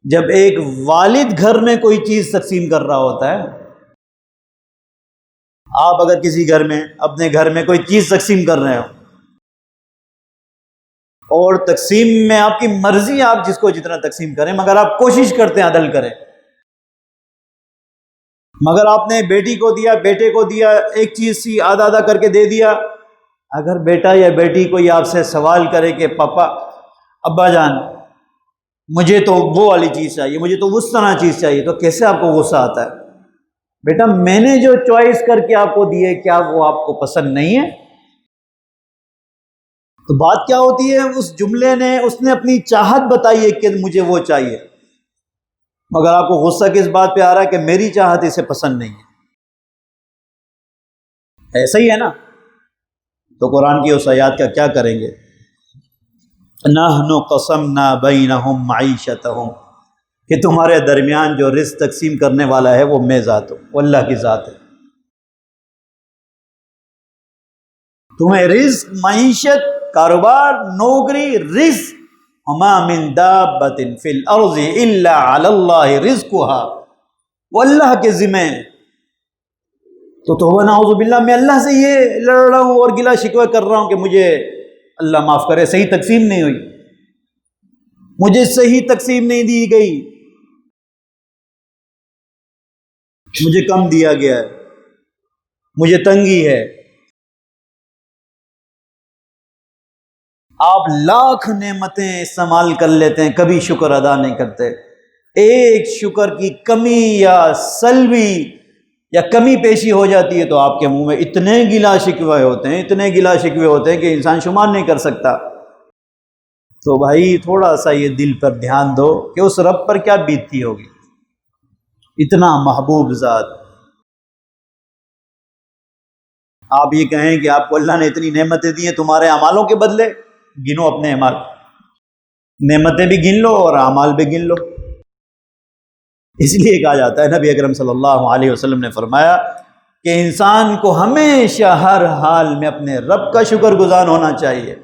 جب ایک والد گھر میں کوئی چیز تقسیم کر رہا ہوتا ہے، آپ اگر کسی گھر میں اپنے گھر میں کوئی چیز تقسیم کر رہے ہو اور تقسیم میں آپ کی مرضی، آپ جس کو جتنا تقسیم کریں، مگر آپ کوشش کرتے ہیں عدل کریں، مگر آپ نے بیٹی کو دیا، بیٹے کو دیا، ایک چیز سی آدھا آدھا کر کے دے دیا، اگر بیٹا یا بیٹی کوئی آپ سے سوال کرے کہ پاپا، ابا جان، مجھے تو وہ والی چیز چاہیے، مجھے تو اس طرح چیز چاہیے، تو کیسے آپ کو غصہ آتا ہے؟ بیٹا میں نے جو چوائس کر کے آپ کو دی ہے، کیا وہ آپ کو پسند نہیں ہے؟ تو بات کیا ہوتی ہے، اس جملے نے، اس نے اپنی چاہت بتائی ہے کہ مجھے وہ چاہیے، مگر آپ کو غصہ کس بات پہ آ رہا ہے کہ میری چاہت اسے پسند نہیں ہے۔ ایسا ہی ہے نا؟ تو قرآن کی اس آیات کا کیا کریں گے؟ نحن قسمنا بینہم معیشتہم، کہ تمہارے درمیان جو رزق تقسیم کرنے والا ہے وہ میں ذات ہوں، وہ اللہ کی ذات ہے۔ تمہیں رزق، معیشت، کاروبار، نوکری، رزق، وما من دابۃ فی الارض الا علی اللہ رزقها، وہ اللہ کے ذمہ ہے۔ تو توبہ نعوذ باللہ، میں اللہ سے یہ لڑ رہا ہوں اور گلا شکوہ کر رہا ہوں کہ مجھے اللہ معاف کرے، صحیح تقسیم نہیں ہوئی، مجھے صحیح تقسیم نہیں دی گئی، مجھے کم دیا گیا ہے، مجھے تنگی ہے۔ آپ لاکھ نعمتیں استعمال کر لیتے ہیں، کبھی شکر ادا نہیں کرتے۔ ایک شکر کی کمی یا سلبی یا کمی پیشی ہو جاتی ہے تو آپ کے منہ میں اتنے گلا شکوے ہوتے ہیں، اتنے گلا شکوے ہوتے ہیں کہ انسان شمار نہیں کر سکتا۔ تو بھائی تھوڑا سا یہ دل پر دھیان دو کہ اس رب پر کیا بیتتی ہوگی، اتنا محبوب ذات۔ آپ یہ کہیں کہ آپ کو اللہ نے اتنی نعمتیں دی ہیں، تمہارے اعمالوں کے بدلے گنو اپنے اعمال، نعمتیں بھی گن لو اور اعمال بھی گن لو۔ اس لیے کہا جاتا ہے، نبی اکرم صلی اللہ علیہ وسلم نے فرمایا کہ انسان کو ہمیشہ ہر حال میں اپنے رب کا شکر گزار ہونا چاہیے۔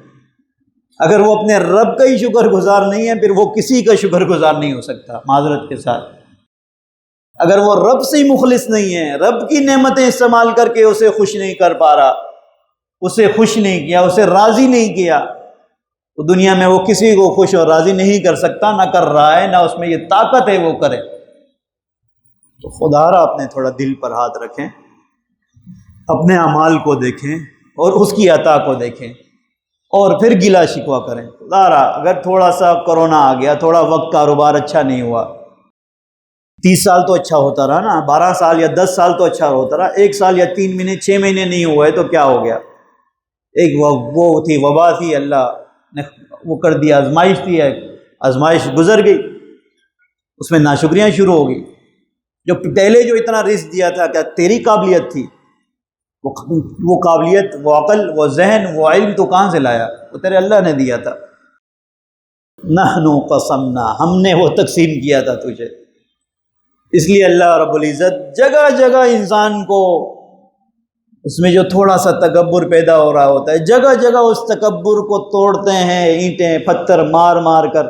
اگر وہ اپنے رب کا ہی شکر گزار نہیں ہے، پھر وہ کسی کا شکر گزار نہیں ہو سکتا، معذرت کے ساتھ۔ اگر وہ رب سے ہی مخلص نہیں ہے، رب کی نعمتیں استعمال کر کے اسے خوش نہیں کر پا رہا، اسے خوش نہیں کیا، اسے راضی نہیں کیا، تو دنیا میں وہ کسی کو خوش اور راضی نہیں کر سکتا، نہ کر رہا ہے، نہ اس میں یہ طاقت ہے وہ کرے۔ تو خدا را اپنے تھوڑا دل پر ہاتھ رکھیں، اپنے اعمال کو دیکھیں اور اس کی عطا کو دیکھیں، اور پھر گلا شکوہ کریں۔ خدا را اگر تھوڑا سا کرونا آ گیا، تھوڑا وقت کاروبار اچھا نہیں ہوا، 30 سال تو اچھا ہوتا رہا نا، 12 سال یا 10 سال تو اچھا ہوتا رہا، 1 سال یا 3 مہینے 6 مہینے نہیں ہوئے تو کیا ہو گیا؟ ایک وہ تھی، وبا تھی، اللہ نے وہ کر دیا، آزمائش تھی، آزمائش گزر گئی، اس میں ناشکریاں شروع ہو گئی۔ جو پہلے جو اتنا رزق دیا تھا، کیا تیری قابلیت تھی؟ وہ قابلیت، وہ عقل، وہ ذہن، وہ علم تو کہاں سے لایا؟ وہ تیرے اللہ نے دیا تھا۔ نحن قسمنا، ہم نے وہ تقسیم کیا تھا تجھے۔ اس لیے اللہ رب العزت جگہ جگہ انسان کو، اس میں جو تھوڑا سا تکبر پیدا ہو رہا ہوتا ہے، جگہ جگہ اس تکبر کو توڑتے ہیں، اینٹیں پتھر مار مار کر،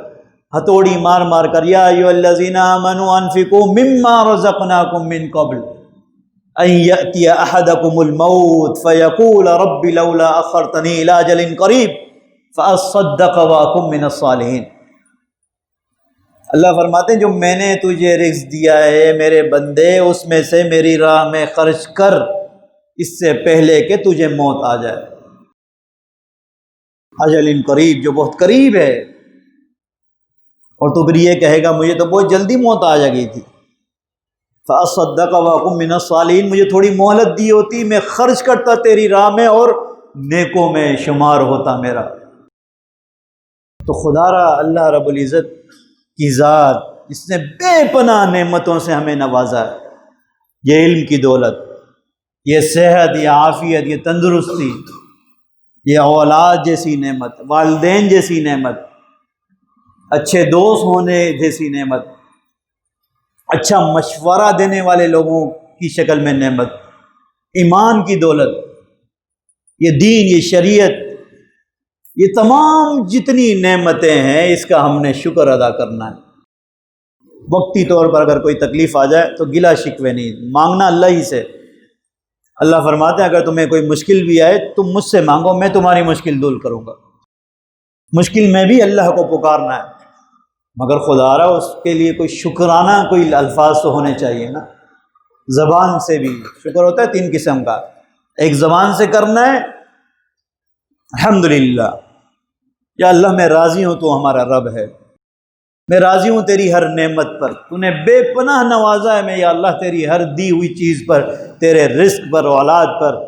ہتھوڑی مار مار کر۔ یا ایھا الذین آمنوا انفقوا مما رزقناکم من قبل ان یأتی احدکم الموت فیقول رب لولا اخرتنی الی اجل قریب فاصدق واکن من الصالحین۔ اللہ فرماتے ہیں جو میں نے تجھے رزق دیا ہے میرے بندے، اس میں سے میری راہ میں خرچ کر، اس سے پہلے کہ تجھے موت آ جائے۔ اجل قریب، جو بہت قریب ہے، اور تو پھر یہ کہے گا مجھے تو بہت جلدی موت آ گئی تھی۔ فاصدق واکن من الصالحین، مجھے تھوڑی مہلت دی ہوتی، میں خرچ کرتا تیری راہ میں اور نیکوں میں شمار ہوتا میرا۔ تو خدا را اللہ رب العزت کی ذات، جس نے بے پناہ نعمتوں سے ہمیں نوازا ہے، یہ علم کی دولت، یہ صحت، یہ عافیت، یہ تندرستی، یہ اولاد جیسی نعمت، والدین جیسی نعمت، اچھے دوست ہونے جیسی نعمت، اچھا مشورہ دینے والے لوگوں کی شکل میں نعمت، ایمان کی دولت، یہ دین، یہ شریعت، یہ تمام جتنی نعمتیں ہیں، اس کا ہم نے شکر ادا کرنا ہے۔ وقتی طور پر اگر کوئی تکلیف آ جائے تو گلا شکوے نہیں، مانگنا اللہ ہی سے۔ اللہ فرماتے ہیں اگر تمہیں کوئی مشکل بھی آئے تم مجھ سے مانگو، میں تمہاری مشکل دور کروں گا۔ مشکل میں بھی اللہ کو پکارنا ہے، مگر خدا رہا اس کے لیے کوئی شکرانہ کوئی الفاظ تو ہونے چاہیے نا۔ زبان سے بھی شکر ہوتا ہے 3 قسم کا، ایک زبان سے کرنا ہے الحمدللہ، یا اللہ میں راضی ہوں تو ہمارا رب ہے، میں راضی ہوں تیری ہر نعمت پر، تو نے بے پناہ نوازا ہے میں یا اللہ تیری ہر دی ہوئی چیز پر، تیرے رزق پر، اولاد پر،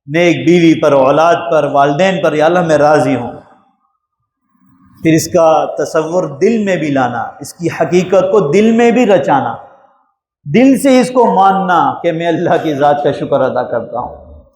نیک بیوی پر، اولاد پر، والدین پر، یا اللہ میں راضی ہوں۔ پھر اس کا تصور دل میں بھی لانا، اس کی حقیقت کو دل میں بھی رچانا، دل سے اس کو ماننا کہ میں اللہ کی ذات کا شکر ادا کرتا ہوں۔